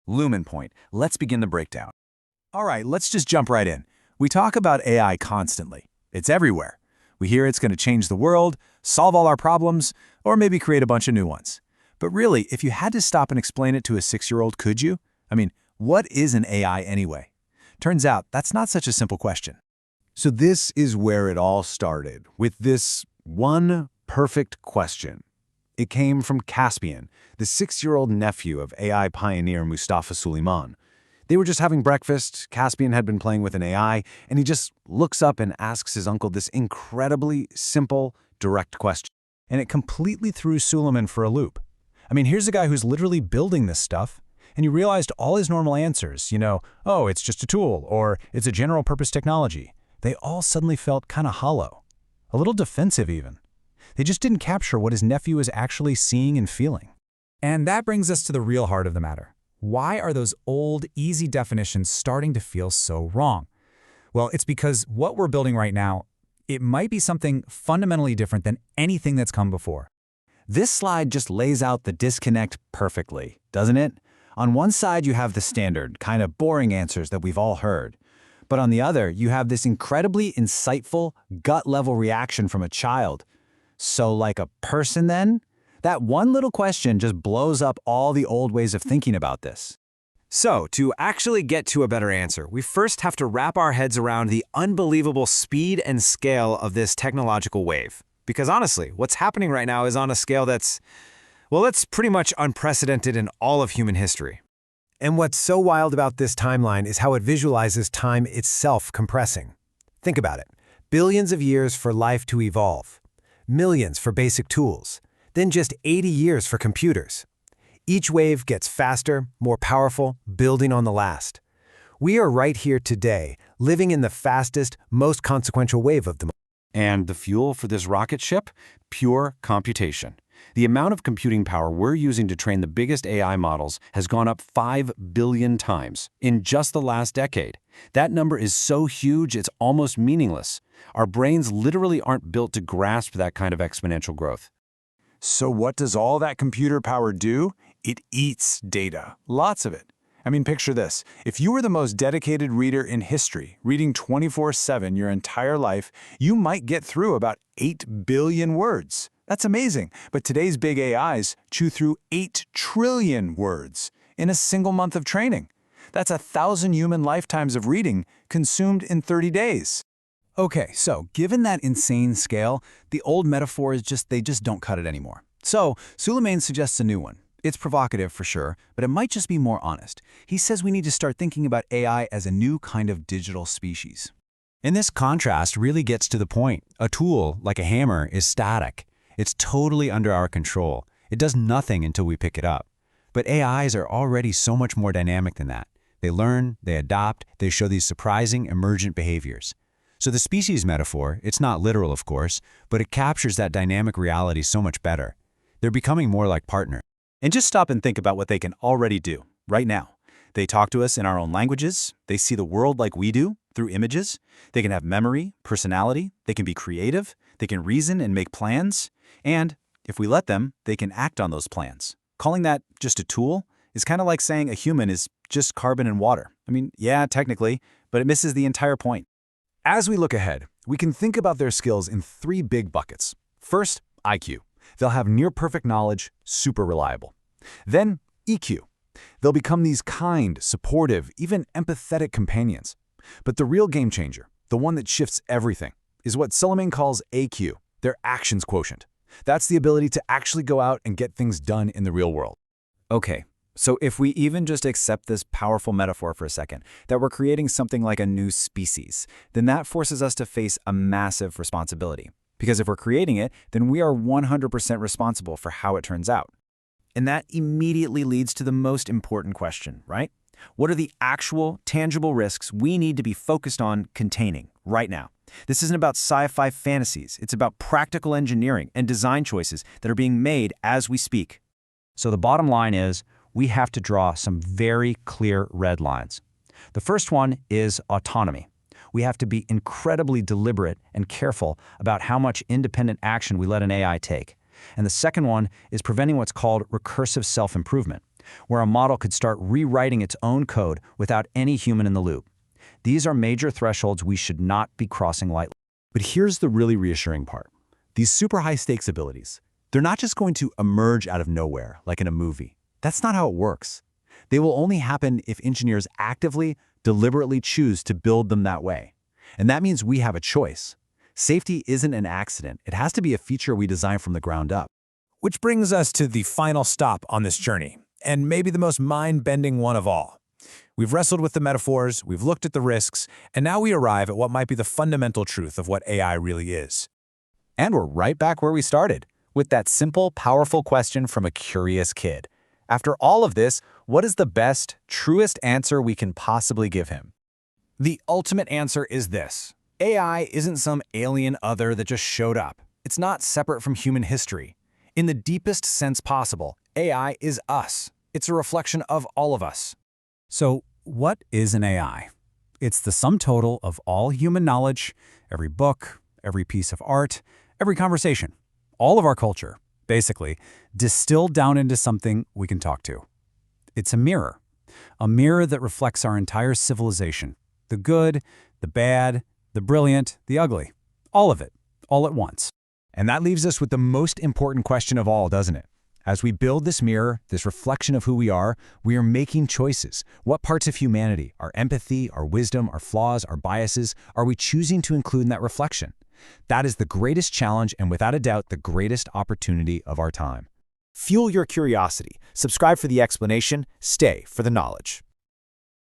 Lumen point. Let's begin the breakdown. All right, let's just jump right in. We talk about AI constantly. It's everywhere. We hear it's going to change the world, solve all our problems, or maybe create a bunch of new ones. But really, if you had to stop and explain it to a 6-year-old, could you? I mean, what is an AI anyway? Turns out that's not such a simple question. So this is where it all started, with this one perfect question. It came from Caspian, the 6-year-old nephew of AI pioneer Mustafa Suleyman. They were just having breakfast, Caspian had been playing with an AI, and he just looks up and asks his uncle this incredibly simple, direct question. And it completely threw Suleiman for a loop. I mean, here's a guy who's literally building this stuff, and he realized all his normal answers, oh, it's just a tool, or it's a general-purpose technology, they all suddenly felt kind of hollow, a little defensive even. They just didn't capture what his nephew was actually seeing and feeling. And that brings us to the real heart of the matter. Why are those old, easy definitions starting to feel so wrong? Well, it's because what we're building right now, it might be something fundamentally different than anything that's come before. This slide just lays out the disconnect perfectly, doesn't it? On one side, you have the standard, kind of boring answers that we've all heard. But on the other, you have this incredibly insightful, gut-level reaction from a child. So like a person then? That one little question just blows up all the old ways of thinking about this. So, to actually get to a better answer, we first have to wrap our heads around the unbelievable speed and scale of this technological wave. Because honestly, what's happening right now is on a scale that's pretty much unprecedented in all of human history. And what's so wild about this timeline is how it visualizes time itself compressing. Think about it. Billions of years for life to evolve. Millions for basic tools. Then just 80 years for computers. Each wave gets faster, more powerful, building on the last. We are right here today, living in the fastest, most consequential wave of them. And the fuel for this rocket ship? Pure computation. The amount of computing power we're using to train the biggest AI models has gone up 5 billion times in just the last decade. That number is so huge it's almost meaningless. Our brains literally aren't built to grasp that kind of exponential growth. So what does all that computer power do? It eats data, lots of it. I mean, picture this. If you were the most dedicated reader in history, reading 24/7 your entire life, you might get through about 8 billion words. That's amazing. But today's big AIs chew through 8 trillion words in a single month of training. That's 1,000 human lifetimes of reading consumed in 30 days. Okay, so given that insane scale, the old metaphors they just don't cut it anymore. So Suleiman suggests a new one. It's provocative for sure, but it might just be more honest. He says we need to start thinking about AI as a new kind of digital species. And this contrast really gets to the point. A tool, like a hammer, is static. It's totally under our control. It does nothing until we pick it up. But AIs are already so much more dynamic than that. They learn, they adapt, they show these surprising emergent behaviors. So the species metaphor, it's not literal of course, but it captures that dynamic reality so much better. They're becoming more like partners. And just stop and think about what they can already do, right now. They talk to us in our own languages, they see the world like we do, through images, they can have memory, personality, they can be creative, they can reason and make plans, and, if we let them, they can act on those plans. Calling that just a tool is kind of like saying a human is just carbon and water. I mean, yeah, technically, but it misses the entire point. As we look ahead, we can think about their skills in 3 big buckets. First, IQ. They'll have near-perfect knowledge, super reliable. Then, EQ. They'll become these kind, supportive, even empathetic companions. But the real game changer, the one that shifts everything, is what Suleiman calls AQ, their actions quotient. That's the ability to actually go out and get things done in the real world. Okay, so if we even just accept this powerful metaphor for a second, that we're creating something like a new species, then that forces us to face a massive responsibility. Because if we're creating it, then we are 100% responsible for how it turns out. And that immediately leads to the most important question, right? What are the actual, tangible risks we need to be focused on containing right now? This isn't about sci-fi fantasies. It's about practical engineering and design choices that are being made as we speak. So the bottom line is, we have to draw some very clear red lines. The first one is autonomy. We have to be incredibly deliberate and careful about how much independent action we let an AI take. And the second one is preventing what's called recursive self-improvement, where a model could start rewriting its own code without any human in the loop. These are major thresholds we should not be crossing lightly. But here's the really reassuring part. These super high-stakes abilities, they're not just going to emerge out of nowhere, like in a movie. That's not how it works. They will only happen if engineers actively, deliberately choose to build them that way. And that means we have a choice. Safety isn't an accident. It has to be a feature we design from the ground up. Which brings us to the final stop on this journey, and maybe the most mind-bending one of all. We've wrestled with the metaphors, we've looked at the risks, and now we arrive at what might be the fundamental truth of what AI really is. And we're right back where we started, with that simple, powerful question from a curious kid. After all of this, what is the best, truest answer we can possibly give him? The ultimate answer is this. AI isn't some alien other that just showed up. It's not separate from human history. In the deepest sense possible, AI is us. It's a reflection of all of us. So, what is an AI? It's the sum total of all human knowledge, every book, every piece of art, every conversation, all of our culture, basically, distilled down into something we can talk to. It's a mirror that reflects our entire civilization, the good, the bad, the brilliant, the ugly, all of it, all at once. And that leaves us with the most important question of all, doesn't it? As we build this mirror, this reflection of who we are making choices. What parts of humanity, our empathy, our wisdom, our flaws, our biases, are we choosing to include in that reflection? That is the greatest challenge and without a doubt the greatest opportunity of our time. Fuel your curiosity. Subscribe for the explanation. Stay for the knowledge.